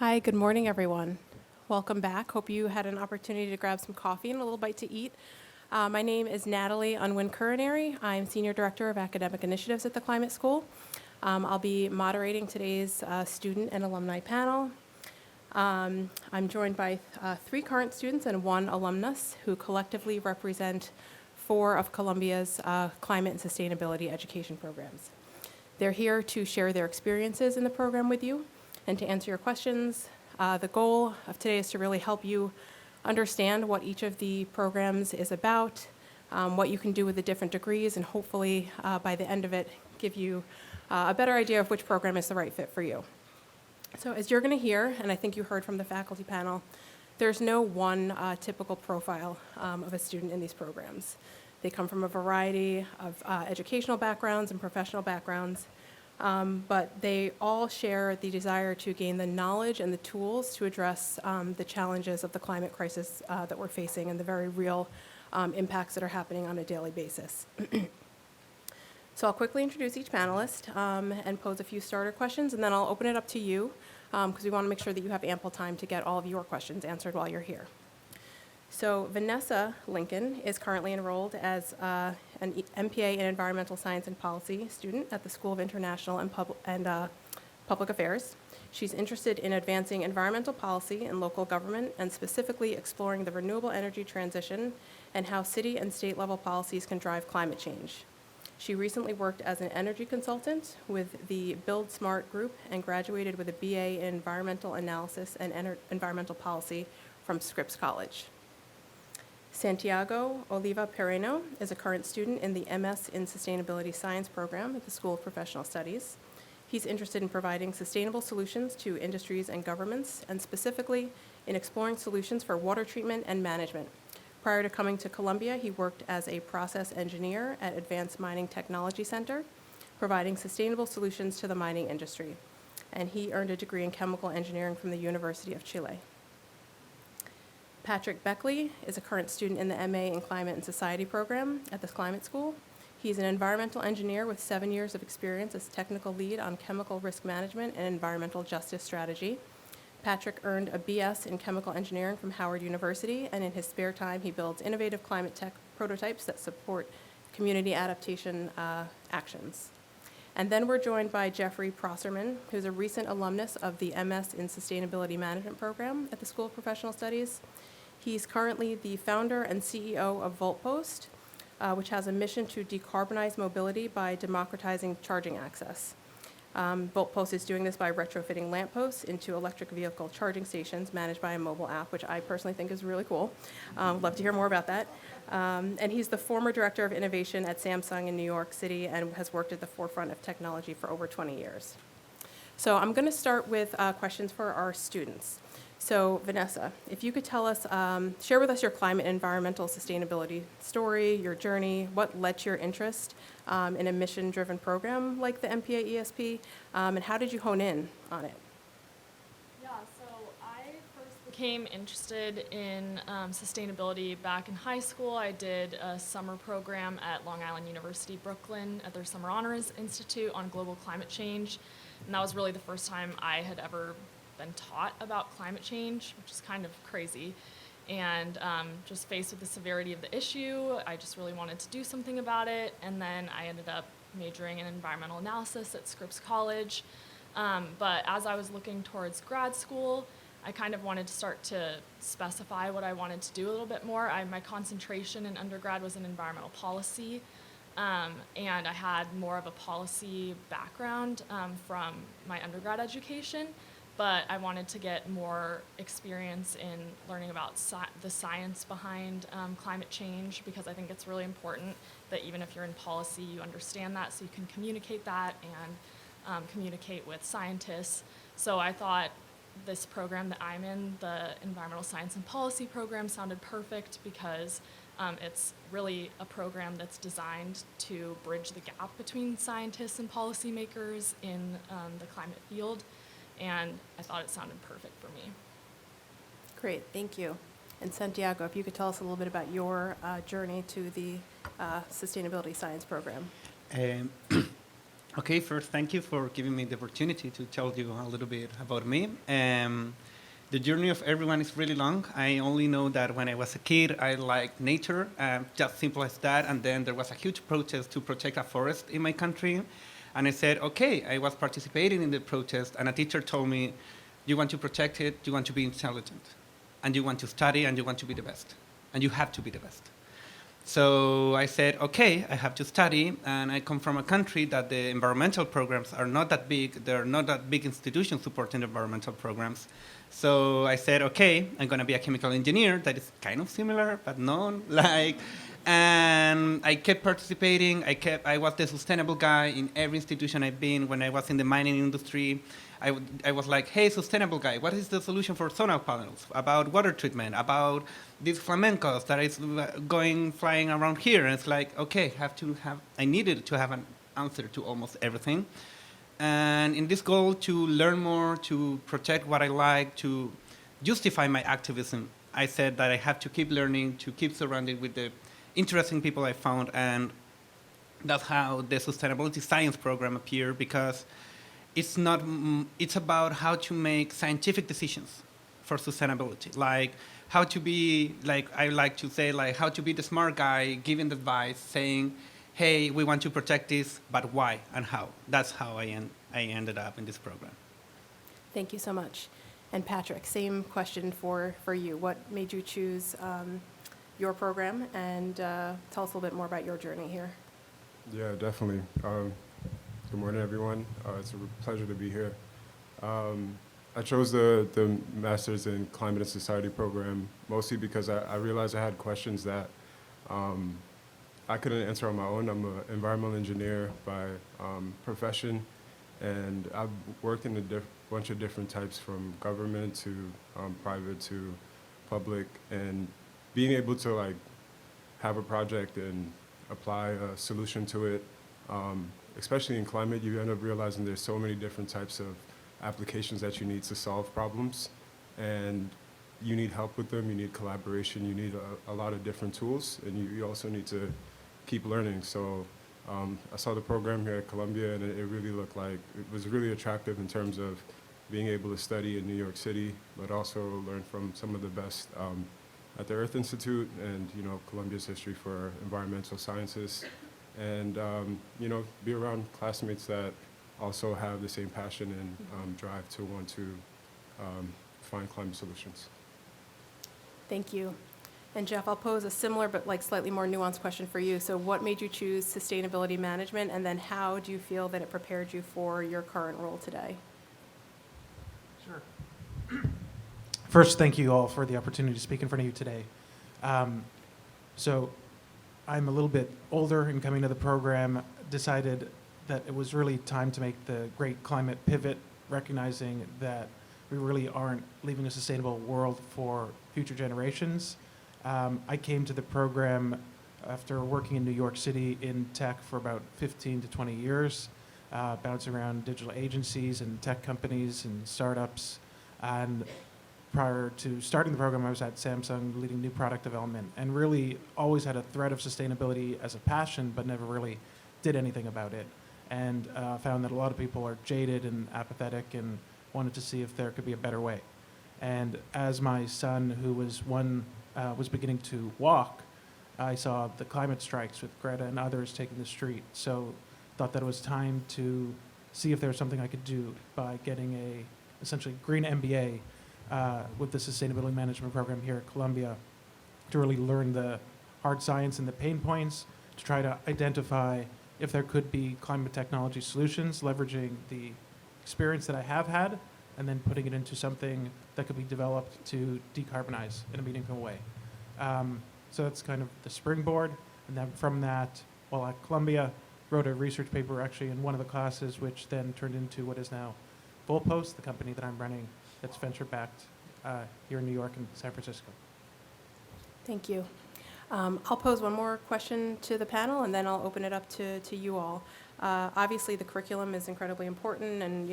Hi, good morning, everyone. Welcome back. Hope you had an opportunity to grab some coffee and a little bite to eat. My name is Natalie Unwin-Kuruneri. I'm Senior Director of Academic Initiatives at the Climate School. I'll be moderating today's student and alumni panel. I'm joined by 3 current students and 1 alumnus who collectively represent 4 of Columbia's climate and sustainability education programs. They're here to share their experiences in the program with you and to answer your questions. The goal of today is to really help you understand what each of the programs is about, what you can do with the different degrees, and hopefully by the end of it, give you a better idea of which program is the right fit for you. So as you're going to hear, and I think you heard from the faculty panel, there's no one typical profile of a student in these programs. They come from a variety of educational backgrounds and professional backgrounds. But they all share the desire to gain the knowledge and the tools to address the challenges of the climate crisis that we're facing and the very real impacts that are happening on a daily basis. So I'll quickly introduce each panelist and pose a few starter questions, and then I'll open it up to you because we want to make sure that you have ample time to get all of your questions answered while you're here. So Vanessa Lincoln is currently enrolled as an MPA in Environmental Science and Policy student at the School of International and Public Affairs. She's interested in advancing environmental policy in local government and specifically exploring the renewable energy transition and how city and state level policies can drive climate change. She recently worked as an energy consultant with the Build Smart group and graduated with a BA in Environmental Analysis and Environmental Policy from Scripps College. Santiago Oliva Pereno is a current student in the MS in Sustainability Science program at the School of Professional Studies. He's interested in providing sustainable solutions to industries and governments, and specifically in exploring solutions for water treatment and management. Prior to coming to Columbia, he worked as a process engineer at Advanced Mining Technology Center, providing sustainable solutions to the mining industry. And he earned a degree in chemical engineering from the University of Chile. Patrick Beckley is a current student in the MA in Climate and Society program at the Climate School. He's an environmental engineer with 7 years of experience as technical lead on chemical risk management and environmental justice strategy. Patrick earned a BS in chemical engineering from Howard University, and in his spare time, he builds innovative climate tech prototypes that support community adaptation actions. And then we're joined by Jeffrey Prosserman, who's a recent alumnus of the MS in Sustainability Management program at the School of Professional Studies. He's currently the founder and CEO of VoltPost, which has a mission to decarbonize mobility by democratizing charging access. VoltPost is doing this by retrofitting lampposts into electric vehicle charging stations managed by a mobile app, which I personally think is really cool. Love to hear more about that. And he's the former director of innovation at Samsung in New York City and has worked at the forefront of technology for over 20 years. So I'm going to start with questions for our students. So Vanessa, if you could tell us, share with us your climate and environmental sustainability story, your journey, what led to your interest in a mission-driven program like the MPA ESP, and how did you hone in on it? Yeah, so I first became interested in sustainability back in high school. I did a summer program at Long Island University, Brooklyn, at their Summer Honors Institute on global climate change, and that was really the first time I had ever been taught about climate change, which is kind of crazy. And just faced with the severity of the issue, I just really wanted to do something about it. And then I ended up majoring in environmental analysis at Scripps College. But as I was looking towards grad school, I kind of wanted to start to specify what I wanted to do a little bit more. My concentration in undergrad was in environmental policy. And I had more of a policy background from my undergrad education. But I wanted to get more experience in learning about the science behind climate change, because I think it's really important that even if you're in policy, you understand that so you can communicate that and communicate with scientists. So I thought this program that I'm in, the Environmental Science and Policy program, sounded perfect because it's really a program that's designed to bridge the gap between scientists and policymakers in the climate field. And I thought it sounded perfect for me. Great, thank you. And Santiago, if you could tell us a little bit about your journey to the Sustainability Science program. Okay, first, thank you for giving me the opportunity to tell you a little bit about me. The journey of everyone is really long. I only know that when I was a kid, I liked nature, just simple as that. And then there was a huge protest to protect a forest in my country. And I said, okay, I was participating in the protest, and a teacher told me, you want to protect it, you want to be intelligent, and you want to study, and you want to be the best, and you have to be the best. So I said, okay, I have to study, and I come from a country that the environmental programs are not that big. There are not that big institutions supporting environmental programs. So I said, okay, I'm going to be a chemical engineer. That is kind of similar, but not like. And I kept participating. I was the sustainable guy in every institution I've been. When I was in the mining industry, I was like, hey, sustainable guy, what is the solution for solar panels? About water treatment? About these flamencos that is flying around here? And it's like, okay, I needed to have an answer to almost everything. And in this goal to learn more, to protect what I like, to justify my activism, I said that I have to keep learning, to keep surrounded with the interesting people I found. And that's how the sustainability science program appeared, because it's about how to make scientific decisions for sustainability. Like how to be, like I like to say, like how to be the smart guy giving the advice, saying, hey, we want to protect this, but why and how? That's how I ended up in this program. Thank you so much. And Patrick, same question for you. What made you choose your program? And tell us a little bit more about your journey here. Yeah, definitely. Good morning, everyone. It's a pleasure to be here. I chose the Master's in Climate and Society program mostly because I realized I had questions that I couldn't answer on my own. I'm an environmental engineer by profession, and I've worked in a bunch of different types, from government to private to public, and being able to like have a project and apply a solution to it, especially in climate, you end up realizing there's so many different types of applications that you need to solve problems, and you need help with them, you need collaboration, you need a lot of different tools, and you also need to keep learning. So I saw the program here at Columbia, and it really looked like, it was really attractive in terms of being able to study in New York City, but also learn from some of the best at the Earth Institute and, Columbia's history for environmental sciences, and, be around classmates that also have the same passion and drive to want to find climate solutions. Thank you. And Jeff, I'll pose a similar but like slightly more nuanced question for you. So what made you choose sustainability management, and then how do you feel that it prepared you for your current role today? Sure. First, thank you all for the opportunity to speak in front of you today. So I'm a little bit older and coming to the program, decided that it was really time to make the great climate pivot, recognizing that we really aren't leaving a sustainable world for future generations. I came to the program after working in New York City in tech for about 15 to 20 years, bouncing around digital agencies and tech companies and startups. And prior to starting the program, I was at Samsung leading new product development, and really always had a thread of sustainability as a passion, but never really did anything about it. And found that a lot of people are jaded and apathetic and wanted to see if there could be a better way. And as my son, who was beginning to walk, I saw the climate strikes with Greta and others taking the street. So thought that it was time to see if there was something I could do by getting a essentially green MBA with the sustainability management program here at Columbia, to really learn the hard science and the pain points, to try to identify if there could be climate technology solutions, leveraging the experience that I have had, and then putting it into something that could be developed to decarbonize in a meaningful way. So that's kind of the springboard. And then from that, while at Columbia, wrote a research paper actually in one of the classes, which then turned into what is now Goalpost, the company that I'm running that's venture-backed here in New York and San Francisco. Thank you. I'll pose one more question to the panel, and then I'll open it up to you all. Obviously, the curriculum is incredibly important, and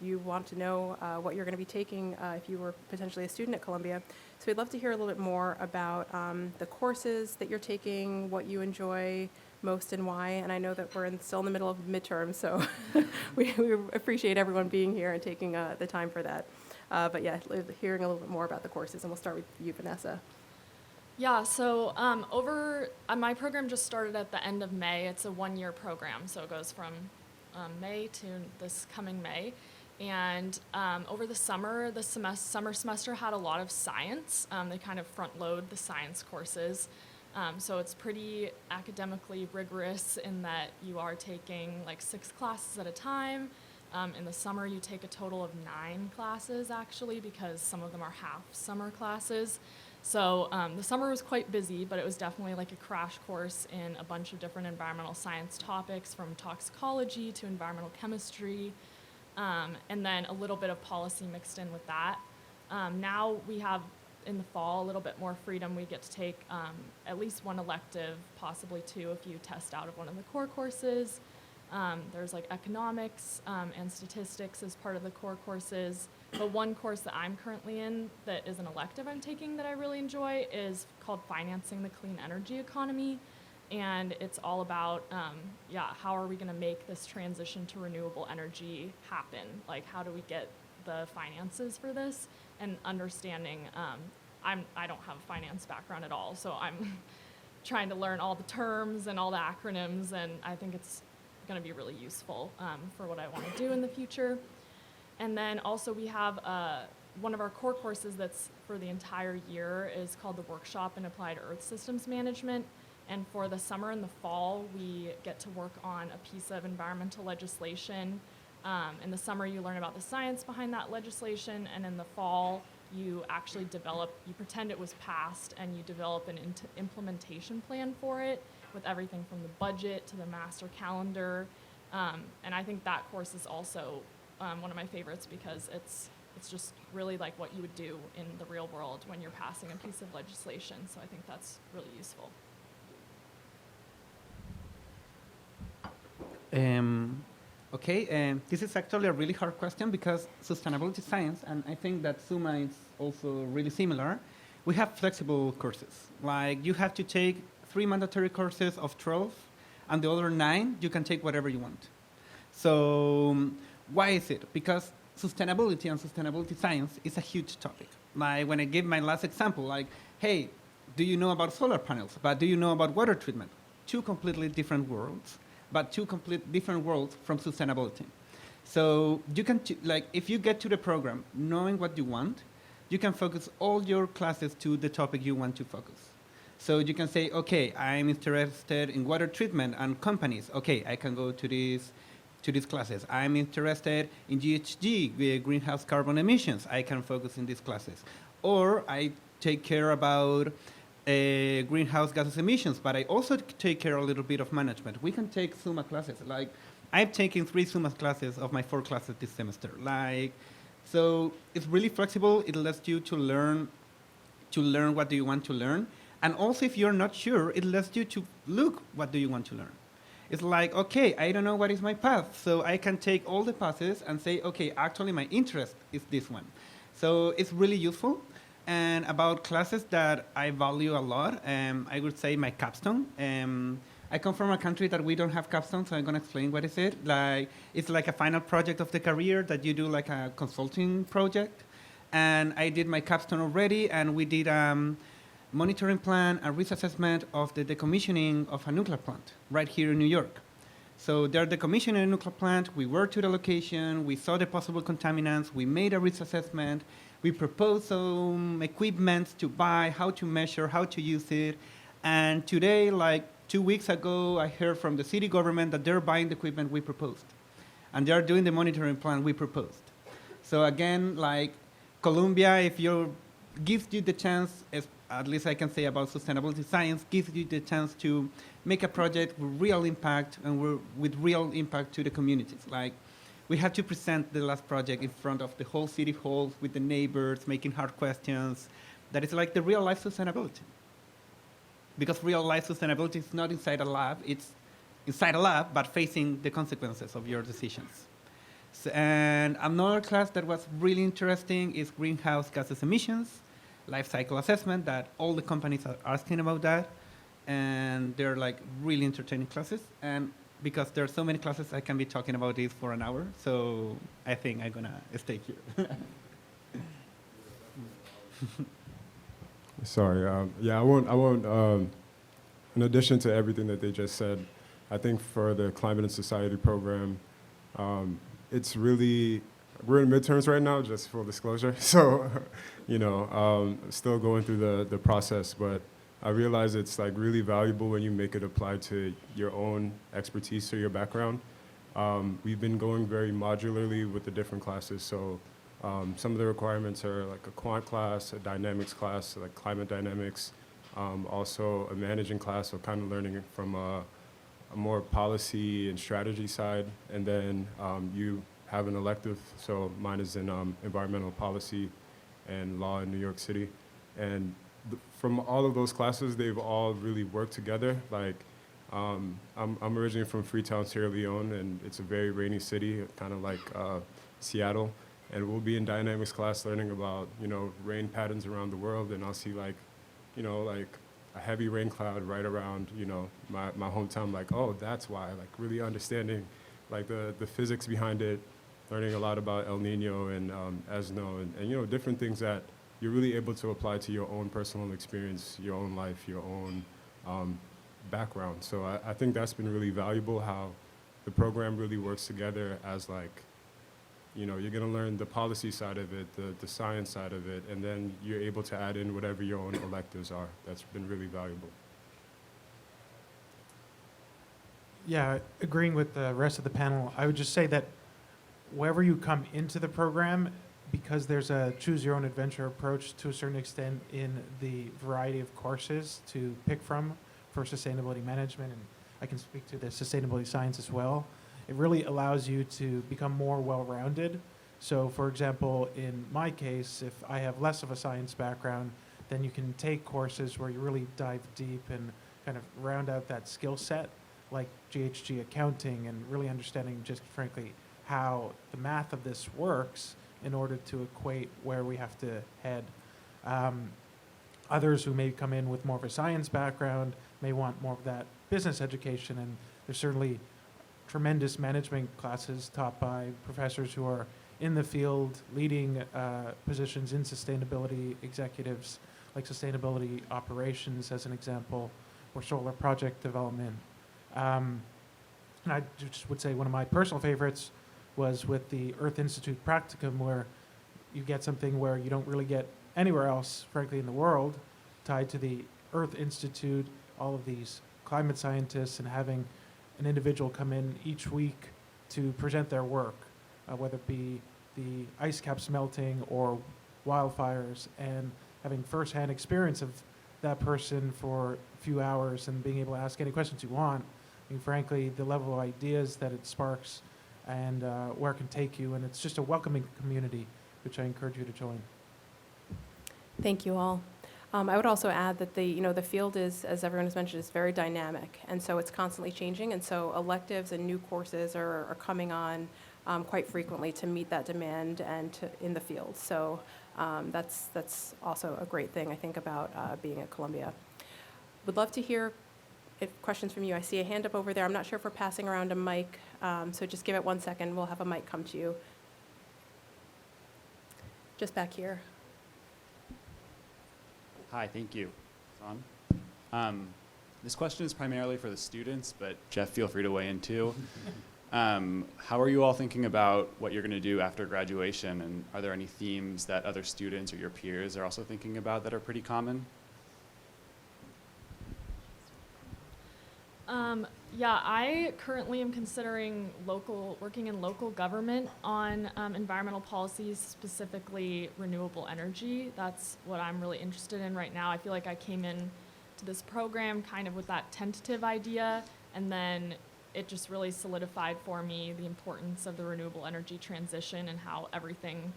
you want to know what you're going to be taking if you were potentially a student at Columbia. So we'd love to hear a little bit more about the courses that you're taking, what you enjoy, most and why. And I know that we're still in the middle of midterm, so we appreciate everyone being here and taking the time for that. But yeah, hearing a little bit more about the courses, and we'll start with you, Vanessa. Yeah, so my program just started at the end of May. It's a one-year program, so it goes from May to this coming May. And over the summer, summer semester had a lot of science. They kind of front-load the science courses. So it's pretty academically rigorous in that you are taking like 6 classes at a time. In the summer, you take a total of 9 classes, actually, because some of them are half summer classes. So the summer was quite busy, but it was definitely like a crash course in a bunch of different environmental science topics, from toxicology to environmental chemistry, and then a little bit of policy mixed in with that. Now we have, in the fall, a little bit more freedom. We get to take at least one elective, possibly 2 if you test out of one of the core courses. There's like economics and statistics as part of the core courses. But one course that I'm currently in that is an elective I'm taking that I really enjoy is called Financing the Clean Energy Economy. And it's all about, how are we going to make this transition to renewable energy happen? Like, how do we get the finances for this? And understanding, I don't have a finance background at all, so I'm trying to learn all the terms and all the acronyms, and I think it's going to be really useful for what I want to do in the future. And then also we have one of our core courses that's for the entire year is called the Workshop in Applied Earth Systems Management. And for the summer and the fall, we get to work on a piece of environmental legislation. In the summer, you learn about the science behind that legislation, and in the fall, you actually you pretend it was passed, and you develop an implementation plan for it with everything from the budget to the master calendar. And I think that course is also one of my favorites because it's just really like what you would do in the real world when you're passing a piece of legislation. So I think that's really useful. This is actually a really hard question because sustainability science, and I think that SUMA is also really similar, we have flexible courses. Like you have to take 3 mandatory courses of 12, and the other 9, you can take whatever you want. So why is it? Because sustainability and sustainability science is a huge topic. Like when I gave my last example, like, hey, do you know about solar panels? But do you know about water treatment? 2 completely different worlds, but 2 complete different worlds from sustainability. So you can, if you get to the program knowing what you want, you can focus all your classes to the topic you want to focus. So you can say, okay, I'm interested in water treatment and companies. Okay, I can go to these classes. I'm interested in GHG, greenhouse carbon emissions. I can focus in these classes. Or I take care about greenhouse gases emissions, but I also take care a little bit of management. We can take SUMA classes. Like, I've taken 3 SUMA classes of my 4 classes this semester. So it's really flexible. It lets you to learn what do you want to learn. And also, if you're not sure, it lets you to look what do you want to learn. It's like, okay, I don't know what is my path, so I can take all the paths and say, okay, actually my interest is this one. So it's really useful. And about classes that I value a lot, I would say my capstone. I come from a country that we don't have capstone, so I'm going to explain what is it. It's like a final project of the career that you do like a consulting project. And I did my capstone already, and we did monitoring plan and risk assessment of the decommissioning of a nuclear plant right here in New York. So they're decommissioning a nuclear plant. We were to the location. We saw the possible contaminants. We made a risk assessment. We proposed some equipment to buy, how to measure, how to use it. And today, like 2 weeks ago, I heard from the city government that they're buying the equipment we proposed. And they're doing the monitoring plan we proposed. So again, like Columbia, if you gives you the chance, at least I can say about sustainability science, gives you the chance to make a project with real impact and with real impact to the communities. Like, we had to present the last project in front of the whole city hall with the neighbors, making hard questions. That is like the real life sustainability. Because real life sustainability is not inside a lab, it's inside a lab, but facing the consequences of your decisions. So, and another class that was really interesting is greenhouse gases emissions, life cycle assessment, that all the companies are asking about that. and they're like really entertaining classes. And because there are so many classes, I can be talking about this for an hour. So I think I'm gonna stay here. Sorry. Yeah, I won't. I won't. In addition to everything that they just said, I think for the Climate and Society program, it's really, we're in midterms right now, just full disclosure. So, still going through the process, but I realize it's like really valuable when you make it apply to your own expertise or your background. We've been going very modularly with the different classes. So some of the requirements are like a quant class, a dynamics class, like climate dynamics, also a managing class, so kind of learning it from a more policy and strategy side. And then you have an elective, so mine is in environmental policy and law in New York City. And from all of those classes, they've all really worked together. Like, I'm originally from Freetown, Sierra Leone, and it's a very rainy city, kind of like Seattle. And we'll be in dynamics class learning about, rain patterns around the world, and I'll see like a heavy rain cloud right around, my hometown, like, oh, that's why, like really understanding like the physics behind it, learning a lot about El Nino and ESNO and different things that you're really able to apply to your own personal experience, your own life, your own background. So I think that's been really valuable, how the program really works together as like, you're going to learn the policy side of it, the science side of it, and then you're able to add in whatever your own electives are. That's been really valuable. Yeah, agreeing with the rest of the panel, I would just say that wherever you come into the program, because there's a choose-your-own-adventure approach to a certain extent in the variety of courses to pick from for sustainability management, and I can speak to the sustainability science as well, it really allows you to become more well-rounded. So, for example, in my case, if I have less of a science background, then you can take courses where you really dive deep and kind of round out that skill set, like GHG accounting and really understanding just frankly how the math of this works in order to equate where we have to head. Others who may come in with more of a science background may want more of that business education, and there's certainly tremendous management classes taught by professors who are in the field, leading positions in sustainability, executives like sustainability operations as an example, or solar project development. And I just would say one of my personal favorites was with the Earth Institute practicum, where you get something where you don't really get anywhere else, frankly, in the world, tied to the Earth Institute, all of these climate scientists, and having an individual come in each week to present their work, whether it be the ice caps melting or wildfires, and having firsthand experience of that person for a few hours and being able to ask any questions you want. I mean, frankly, the level of ideas that it sparks and where it can take you, and it's just a welcoming community, which I encourage you to join. Thank you all. I would also add that the field is, as everyone has mentioned, is very dynamic, and so it's constantly changing, and so electives and new courses are coming on quite frequently to meet that demand and in the field. So that's also a great thing, I think, about being at Columbia. Would love to hear questions from you. I see a hand up over there. I'm not sure if we're passing around a mic, so just give it 1 second. We'll have a mic come to you. Just back here. Hi, thank you. It's on. This question is primarily for the students, but Jeff, feel free to weigh in too. How are you all thinking about what you're going to do after graduation, and are there any themes that other students or your peers are also thinking about that are pretty common? Yeah, I currently am considering working in local government on environmental policies, specifically renewable energy. That's what I'm really interested in right now. I feel like I came in to this program kind of with that tentative idea, and then it just really solidified for me the importance of the renewable energy transition and how everything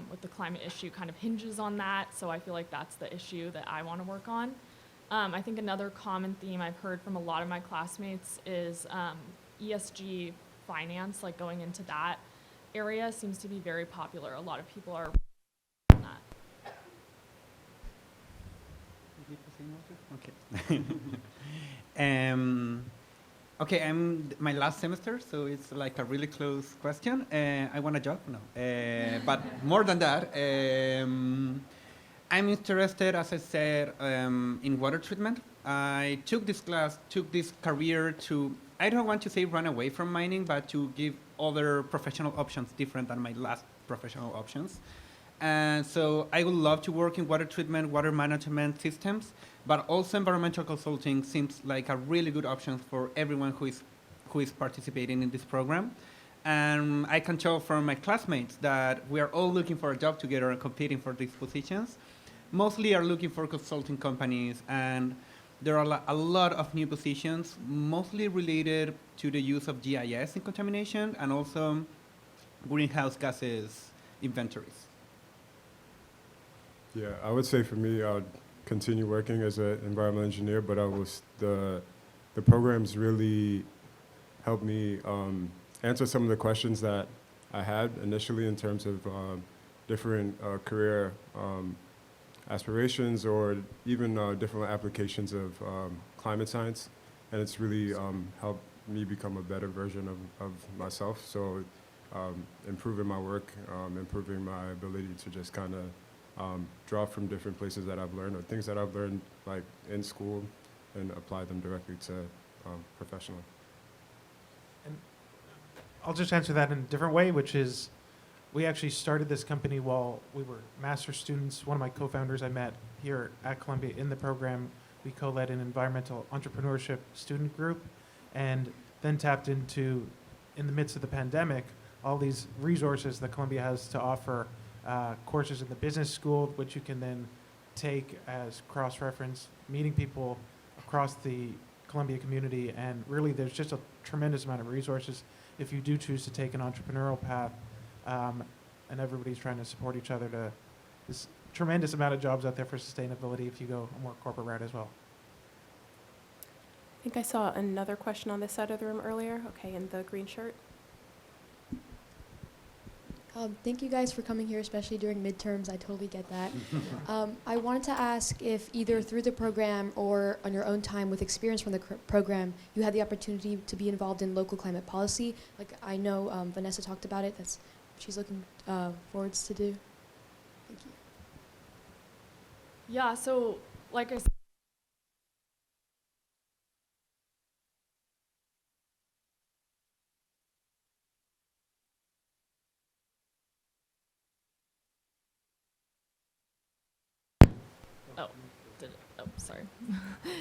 with the climate issue kind of hinges on that. So I feel like that's the issue that I want to work on. I think another common theme I've heard from a lot of my classmates is ESG finance, like going into that area seems to be very popular. A lot of people are on that. you say no to? Okay. Okay, I'm my last semester, so it's like a really close question. I want a job? No. But more than that, I'm interested, as I said, in water treatment. I took this career to, I don't want to say run away from mining, but to give other professional options different than my last professional options. And so I would love to work in water treatment, water management systems, but also environmental consulting seems like a really good option for everyone who is participating in this program. And I can tell from my classmates that we are all looking for a job together and competing for these positions. Mostly are looking for consulting companies, and there are a lot of new positions, mostly related to the use of GIS in contamination and also greenhouse gases inventories. Yeah, I would say for me, I'd continue working as an environmental engineer, but the programs really helped me answer some of the questions that I had initially in terms of different career aspirations or even different applications of climate science, and it's really helped me become a better version of myself. So improving my work, improving my ability to just kind of draw from different places that I've learned or things that I've learned like in school and apply them directly to professionally. And I'll just answer that in a different way, which is we actually started this company while we were master's students. One of my co-founders I met here at Columbia in the program. We co-led an environmental entrepreneurship student group and then tapped into, in the midst of the pandemic, all these resources that Columbia has to offer, courses in the business school, which you can then take as cross-reference, meeting people across the Columbia community, and really there's just a tremendous amount of resources if you do choose to take an entrepreneurial path, and everybody's trying to support each other to this tremendous amount of jobs out there for sustainability if you go a more corporate route as well. I think I saw another question on this side of the room earlier. Okay, in the green shirt. Thank you guys for coming here, especially during midterms. I totally get that. I wanted to ask if either through the program or on your own time with experience from the program, you had the opportunity to be involved in local climate policy. Like I know Vanessa talked about it. That's what she's looking forwards to do. Thank you. Yeah, so like I said, sorry,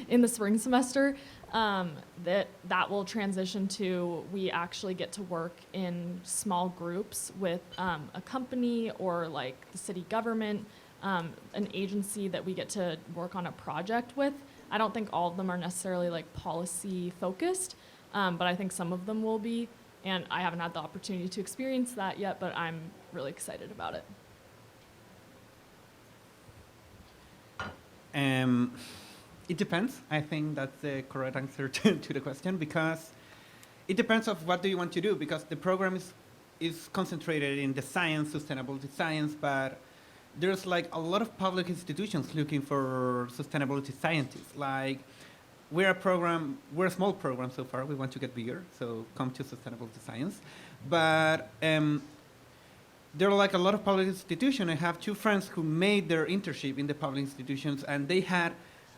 in the spring semester, that will transition to we actually get to work in small groups with a company or like the city government, an agency that we get to work on a project with. I don't think all of them are necessarily like policy focused, but I think some of them will be, and I haven't had the opportunity to experience that yet, but I'm really excited about it. It depends. I think that's the correct answer to the question, because it depends of what do you want to do, because the program is concentrated in the science, sustainability science, but there's like a lot of public institutions looking for sustainability scientists. Like we're a small program so far. We want to get bigger, so come to sustainability science. But there are like a lot of public institutions. I have two friends who made their internship in the public institutions, and they had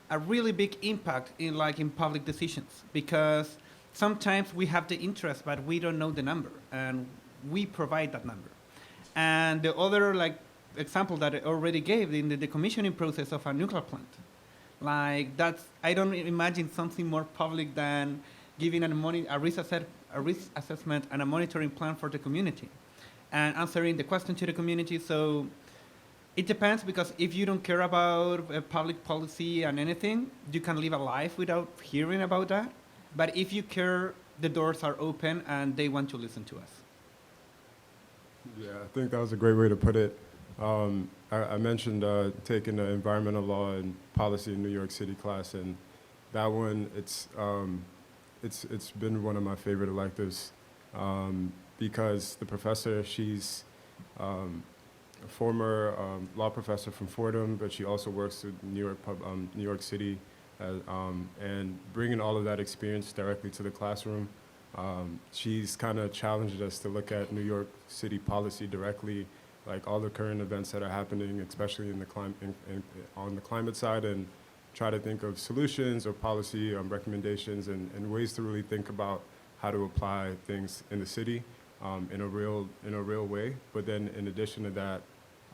a really big impact in public decisions, because sometimes we have the interest, but we don't know the number, and we provide that number. And the other example that I already gave in the decommissioning process of a nuclear plant, I don't imagine something more public than giving a risk assessment and a monitoring plan for the community, and answering the question to the community. So it depends, because if you don't care about public policy and anything, you can live a life without hearing about that. But if you care, the doors are open and they want to listen to us. Yeah, I think that was a great way to put it. I mentioned taking the environmental law and policy in New York City class, and that one, it's been one of my favorite electives, because the professor, she's a former law professor from Fordham, but she also works at New York City, and bringing all of that experience directly to the classroom. She's kind of challenged us to look at New York City policy directly, like all the current events that are happening, especially in the on the climate side, and try to think of solutions or policy recommendations and ways to really think about how to apply things in the city in a real way. But then in addition to that,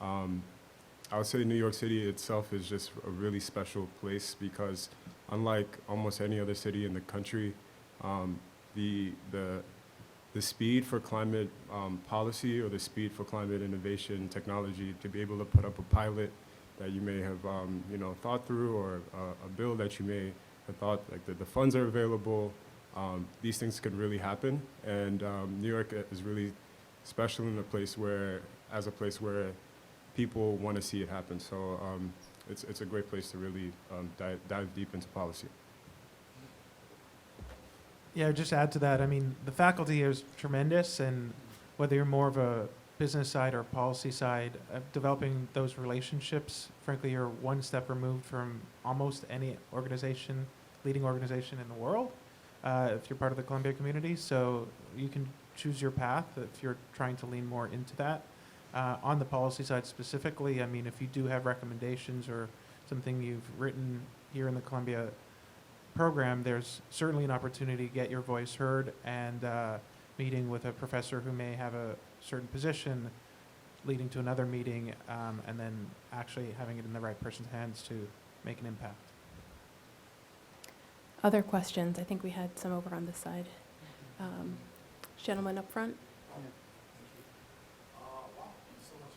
I would say New York City itself is just a really special place because unlike almost any other city in the country, the speed for climate policy or the speed for climate innovation technology to be able to put up a pilot that you may have thought through, or a bill that you may have thought like the funds are available, these things could really happen. And New York is really special in a place where people want to see it happen. So it's a great place to really dive deep into policy. Yeah, just add to that. I mean, the faculty is tremendous, and whether you're more of a business side or policy side, developing those relationships, frankly, you're one step removed from almost any organization, leading organization in the world, if you're part of the Columbia community. So you can choose your path if you're trying to lean more into that. On the policy side specifically, I mean, if you do have recommendations or something you've written here in the Columbia program, there's certainly an opportunity to get your voice heard, and meeting with a professor who may have a certain position leading to another meeting, and then actually having it in the right person's hands to make an impact. Other questions? I think we had some over on this side. Gentleman up front.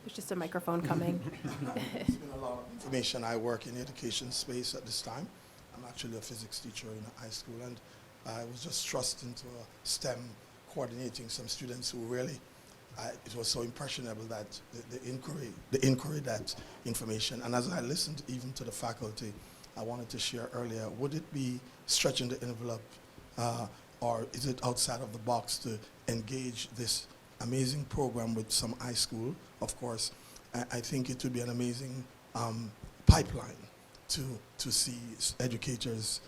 There's just a microphone coming. It's been a lot of information. I work in the education space at this time. I'm actually a physics teacher in a high school, and I was just thrust into a STEM coordinating some students who really, it was so impressionable that the inquiry, that information. And as I listened even to the faculty, I wanted to share earlier, would it be stretching the envelope, or is it outside of the box to engage this amazing program with some high school? Of course, I think it would be an amazing pipeline to see educators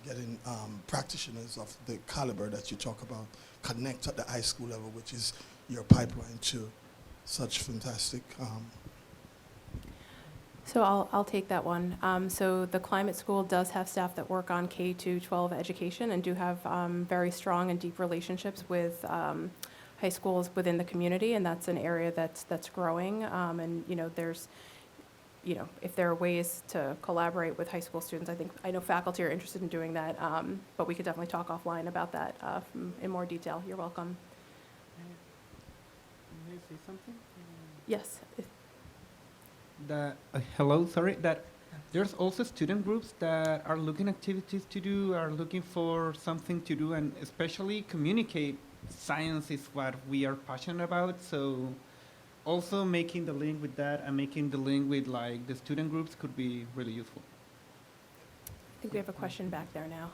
getting practitioners of the caliber that you talk about connect at the high school level, which is your pipeline to such fantastic. So I'll take that one. So the climate school does have staff that work on K-12 education and do have very strong and deep relationships with high schools within the community, and that's an area that's growing. And there's, if there are ways to collaborate with high school students, I know faculty are interested in doing that, but we could definitely talk offline about that in more detail. You're welcome. May I say something? Yes. That there's also student groups that are looking activities to do, are looking for something to do, and especially communicate. Science is what we are passionate about, so also making the link with that and making the link with like the student groups could be really useful. I think we have a question back there now.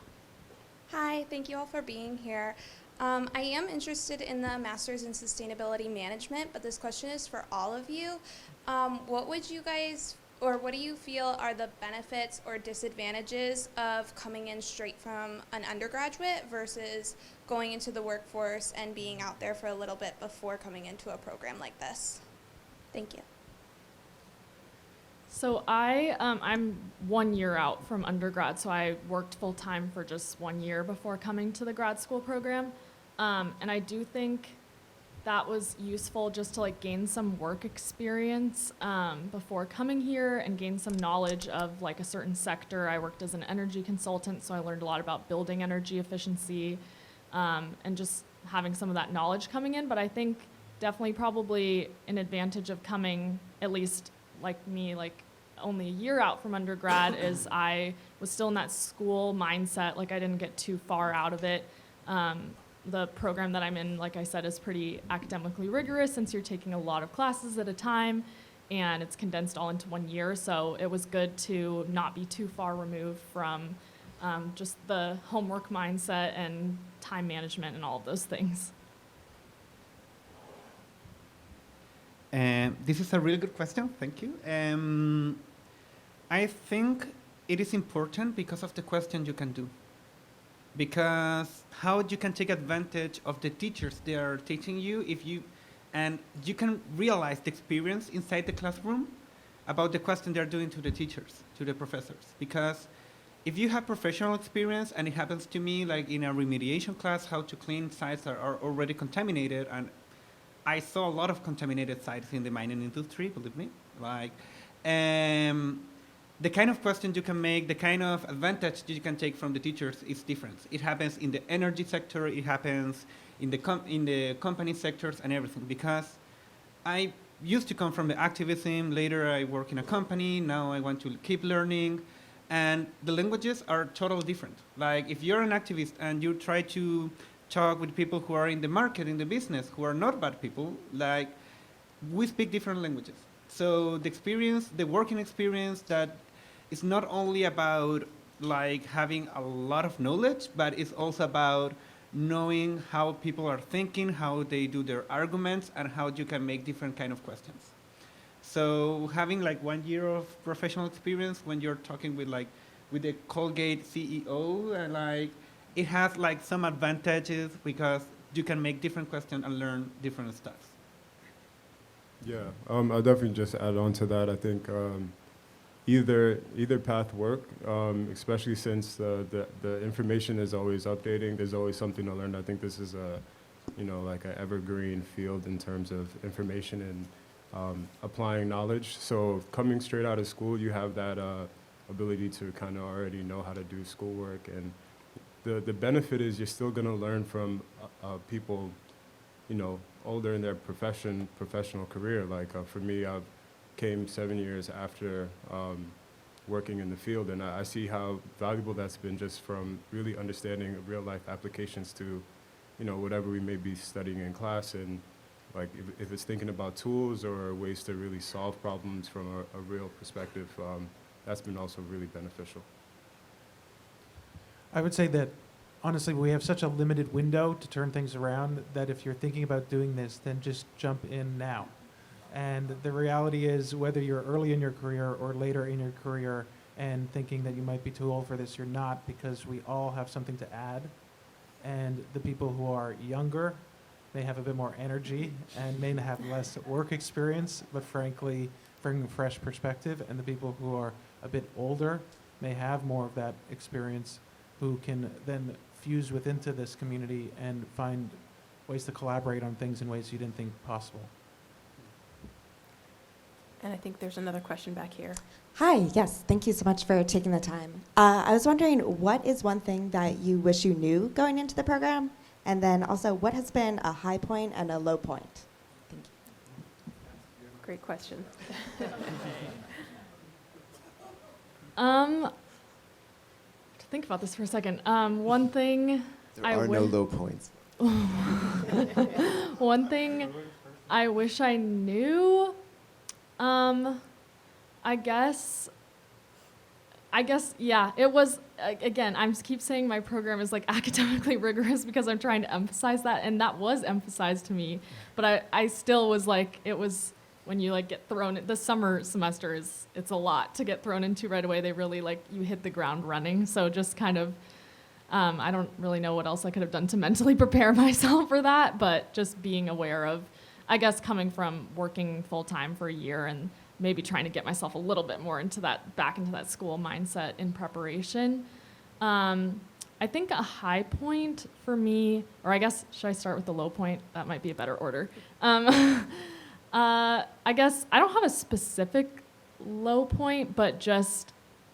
Hi, thank you all for being here. I am interested in the Master's in Sustainability Management, but this question is for all of you. What do you feel are the benefits or disadvantages of coming in straight from an undergraduate versus going into the workforce and being out there for a little bit before coming into a program like this? Thank you. So I'm 1 year out from undergrad, so I worked full time for just 1 year before coming to the grad school program. And I do think that was useful just to gain some work experience before coming here and gain some knowledge of a certain sector. I worked as an energy consultant, so I learned a lot about building energy efficiency and just having some of that knowledge coming in. But I think definitely probably an advantage of coming, at least like me, only a year out from undergrad is I was still in that school mindset. I didn't get too far out of it. The program that I'm in, like I said, is pretty academically rigorous since you're taking a lot of classes at a time, and it's condensed all into 1 year. So it was good to not be too far removed from just the homework mindset and time management and all of those things. This is a really good question. Thank you. I think it is important because of the question you can do. Because how you can take advantage of the teachers they are teaching you and you can realize the experience inside the classroom about the question they're doing to the teachers, to the professors. Because if you have professional experience, and it happens to me like in a remediation class, how to clean sites that are already contaminated, and I saw a lot of contaminated sites in the mining industry, believe me. Like, the kind of questions you can make, the kind of advantage you can take from the teachers is different. It happens in the energy sector, it happens in the company sectors and everything. Because I used to come from the activism, later I work in a company, now I want to keep learning, and the languages are totally different. Like if you're an activist and you try to talk with people who are in the market, in the business, who are not bad people, like we speak different languages. So the experience, the working experience, that is not only about like having a lot of knowledge, but it's also about knowing how people are thinking, how they do their arguments, and how you can make different kind of questions. So having like 1 year of professional experience when you're talking with the Colgate CEO, and like it has like some advantages because you can make different questions and learn different stuff. Yeah, I'll definitely just add on to that. I think either path work, especially since the information is always updating. There's always something to learn. I think this is like an evergreen field in terms of information and applying knowledge. So coming straight out of school, you have that ability to kind of already know how to do schoolwork, and the benefit is you're still going to learn from people, older in their professional career. Like for me, I came 7 years after working in the field, and I see how valuable that's been just from really understanding real life applications to, whatever we may be studying in class. And like if it's thinking about tools or ways to really solve problems from a real perspective, that's been also really beneficial. I would say that, honestly, we have such a limited window to turn things around that if you're thinking about doing this, then just jump in now. And the reality is, whether you're early in your career or later in your career and thinking that you might be too old for this, you're not, because we all have something to add. And the people who are younger may have a bit more energy and may have less work experience, but frankly, bring a fresh perspective. And the people who are a bit older may have more of that experience, who can then fuse into this community and find ways to collaborate on things in ways you didn't think possible. And I think there's another question back here. Hi, yes, thank you so much for taking the time. I was wondering, what is one thing that you wish you knew going into the program? And then also, what has been a high point and a low point? Thank you. Great question. To think about this for a second. One thing There are no low points. One thing I wish I knew. I guess, yeah, it was, again, I keep saying my program is like academically rigorous because I'm trying to emphasize that, and that was emphasized to me, but I still was like, it was, when you like get thrown, the summer semester it's a lot to get thrown into right away. They really you hit the ground running, so just kind of, I don't really know what else I could have done to mentally prepare myself for that, but just being aware of, I guess, coming from working full-time for a year and maybe trying to get myself a little bit more back into that school mindset in preparation. I think a high point for me, or I guess, should I start with the low point? That might be a better order. I guess I don't have a specific low point, but just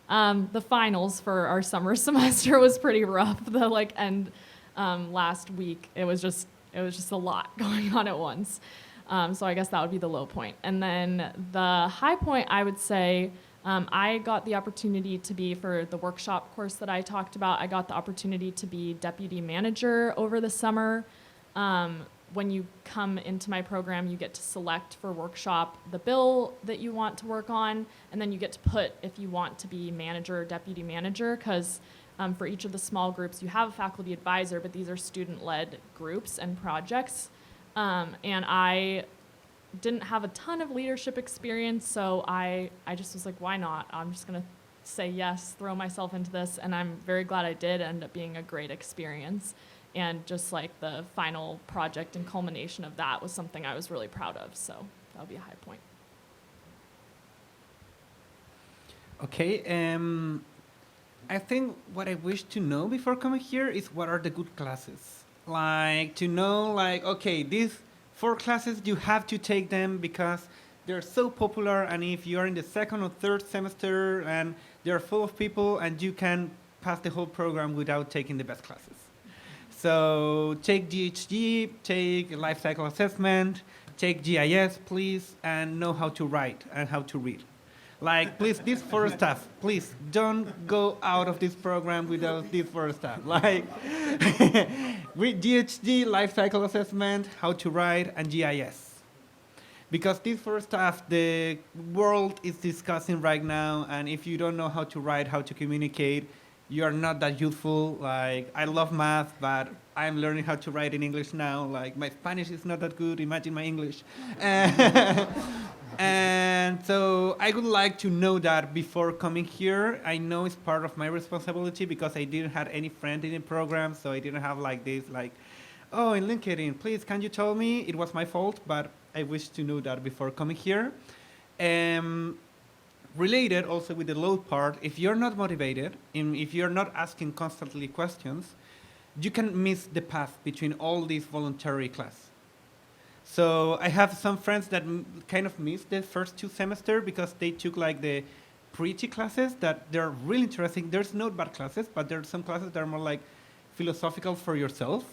the finals for our summer semester was pretty rough. The end last week, it was just a lot going on at once. So I guess that would be the low point. And then the high point, I would say, I got the opportunity to be, for the workshop course that I talked about, I got the opportunity to be deputy manager over the summer. When you come into my program, you get to select for workshop the bill that you want to work on, and then you get to put if you want to be manager or deputy manager, because for each of the small groups, you have a faculty advisor, but these are student-led groups and projects. And I didn't have a ton of leadership experience, so I just was like, why not? I'm just going to say yes, throw myself into this, and I'm very glad I did. It ended up being a great experience. And just like the final project and culmination of that was something I was really proud of, so that would be a high point. Okay, I think what I wish to know before coming here is what are the good classes. Like to know, like, okay, these 4 classes, you have to take them because they're so popular, and if you're in the 2nd or 3rd semester and they're full of people, and you can pass the whole program without taking the best classes. So take GHG, take life cycle assessment, take GIS, please, and know how to write and how to read. Like, please, this 4 stuff, please don't go out of this program without this 4 stuff. Like, read GHG, life cycle assessment, how to write, and GIS. Because this 4 stuff, the world is discussing right now, and if you don't know how to write, how to communicate, you are not that useful. Like, I love math, but I'm learning how to write in English now. Like, my Spanish is not that good, imagine my English. And so I would like to know that before coming here. I know it's part of my responsibility because I didn't have any friend in the program, so I didn't have like this, like, oh, in LinkedIn, please, can you tell me? It was my fault, but I wish to know that before coming here. Related also with the load part, if you're not motivated, if you're not asking constantly questions, you can miss the path between all these voluntary classes. So I have some friends that kind of missed the first 2 semesters because they took like the pretty classes that they're really interesting. There's no bad classes, but there are some classes that are more like philosophical for yourself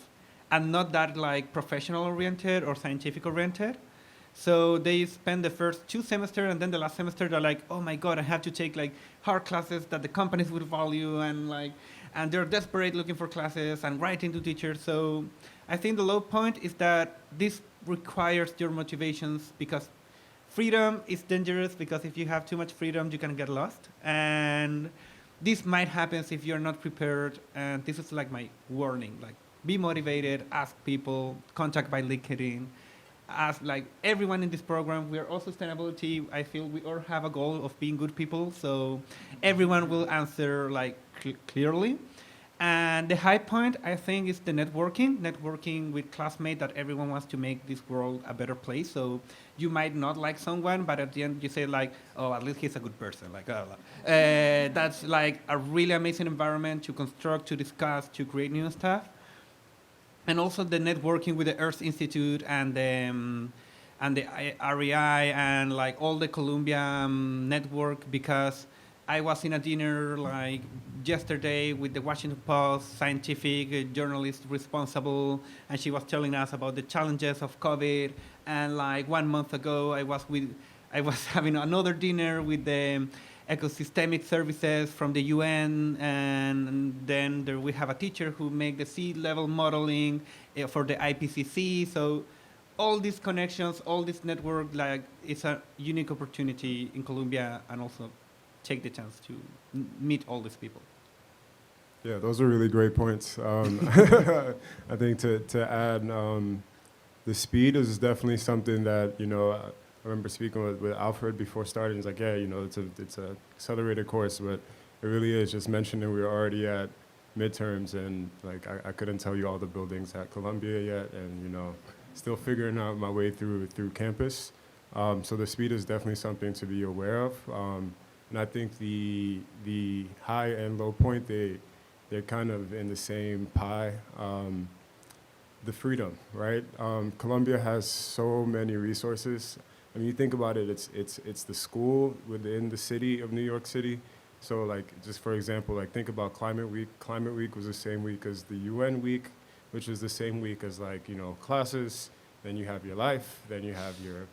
and not that like professional oriented or scientific oriented. So they spend the first 2 semesters, and then the last semester they're like, oh my God, I have to take like hard classes that the companies would value, and they're desperate looking for classes and writing to teachers. So I think the low point is that this requires your motivations, because freedom is dangerous, because if you have too much freedom, you can get lost. And this might happen if you're not prepared. And this is like my warning, like be motivated, ask people, contact by LinkedIn, ask like everyone in this program. We are all sustainability. I feel we all have a goal of being good people. So everyone will answer like clearly. And the high point, I think, is the networking with classmates, that everyone wants to make this world a better place. So you might not like someone, but at the end you say like, oh, at least he's a good person. Like, that's like a really amazing environment to construct, to discuss, to create new stuff. And also the networking with the Earth Institute and the REI and like all the Columbia network, because I was in a dinner like yesterday with the Washington Post scientific journalist responsible, and she was telling us about the challenges of COVID. And like 1 month ago, I was having another dinner with the ecosystemic services from the UN, and then we have a teacher who make the sea level modeling for the IPCC. So all these connections, all this network, like it's a unique opportunity in Columbia, and also take the chance to meet all these people. Yeah, those are really great points. I think to add, the speed is definitely something that, I remember speaking with Alfred before starting. He's like, yeah, it's a accelerated course, but it really is. Just mentioning we were already at midterms, and like I couldn't tell you all the buildings at Columbia yet, and still figuring out my way through campus. So the speed is definitely something to be aware of. And I think the high and low point, they're kind of in the same pie. The freedom, right? Columbia has so many resources. I mean, you think about it, it's the school within the city of New York City. So like, just for example, like think about Climate Week. Climate Week was the same week as the UN Week, which was the same week as like, classes. Then you have your life, then you have your,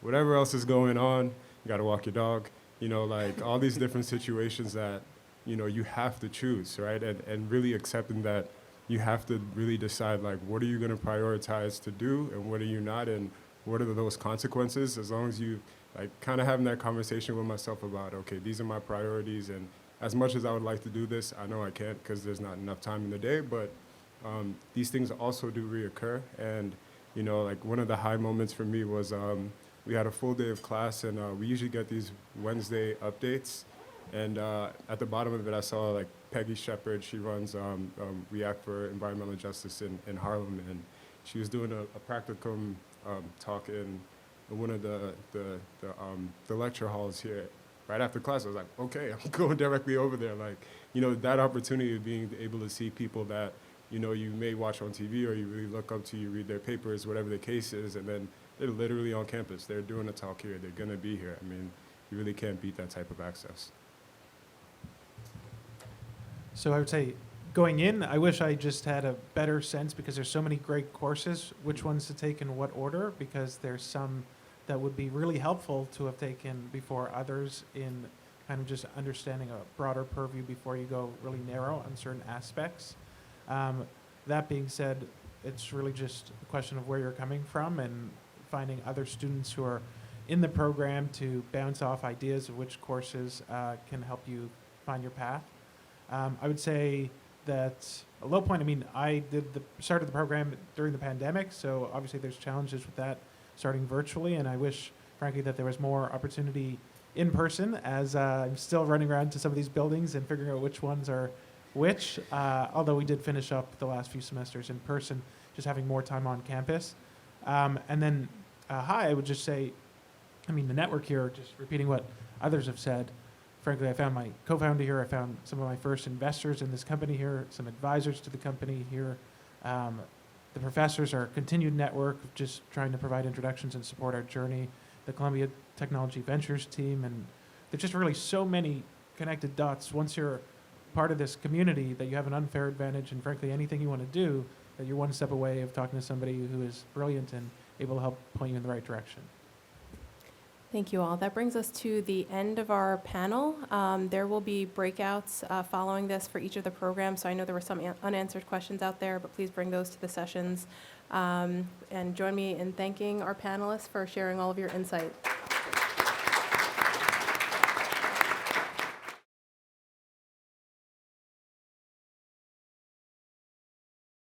whatever else is going on. You gotta walk your dog, like all these different situations that, you have to choose, right? And really accepting that you have to really decide like, what are you gonna prioritize to do and what are you not, and what are those consequences, as long as you like kind of having that conversation with myself about, okay, these are my priorities, and as much as I would like to do this, I know I can't because there's not enough time in the day, but these things also do reoccur. And, You know, like one of the high moments for me was we had a full day of class, and we usually get these Wednesday updates. And at the bottom of it, I saw like Peggy Shepard. She runs React for Environmental Justice in Harlem, and she was doing a practicum talk in one of the lecture halls here. Right after class, I was like, okay, I'm going directly over there. Like, you know, that opportunity of being able to see people that, you know, you may watch on TV or you really look up to, you read their papers, whatever the case is, and then they're literally on campus. They're doing a talk here. They're going to be here. I mean, you really can't beat that type of access. So I would say, going in, I wish I just had a better sense, because there's so many great courses, which ones to take in what order, because there's some that would be really helpful to have taken before others in kind of just understanding a broader purview before you go really narrow on certain aspects. That being said, it's really just a question of where you're coming from and finding other students who are in the program to bounce off ideas of which courses can help you find your path. I would say that a low point, I mean, I started the program during the pandemic, so obviously there's challenges with that starting virtually, and I wish, frankly, that there was more opportunity in person, as I'm still running around to some of these buildings and figuring out which ones are which, although we did finish up the last few semesters in person, just having more time on campus. And then I would just say, I mean, the network here, just repeating what others have said, frankly, I found my co-founder here, I found some of my first investors in this company here, some advisors to the company here. The professors are a continued network of just trying to provide introductions and support our journey. The Columbia Technology Ventures team, and there's just really so many connected dots. Once you're part of this community, that you have an unfair advantage, and frankly, anything you want to do, that you're one step away of talking to somebody who is brilliant and able to help point you in the right direction. Thank you all. That brings us to the end of our panel. There will be breakouts following this for each of the programs. So I know there were some unanswered questions out there, but please bring those to the sessions. And join me in thanking our panelists for sharing all of your insight.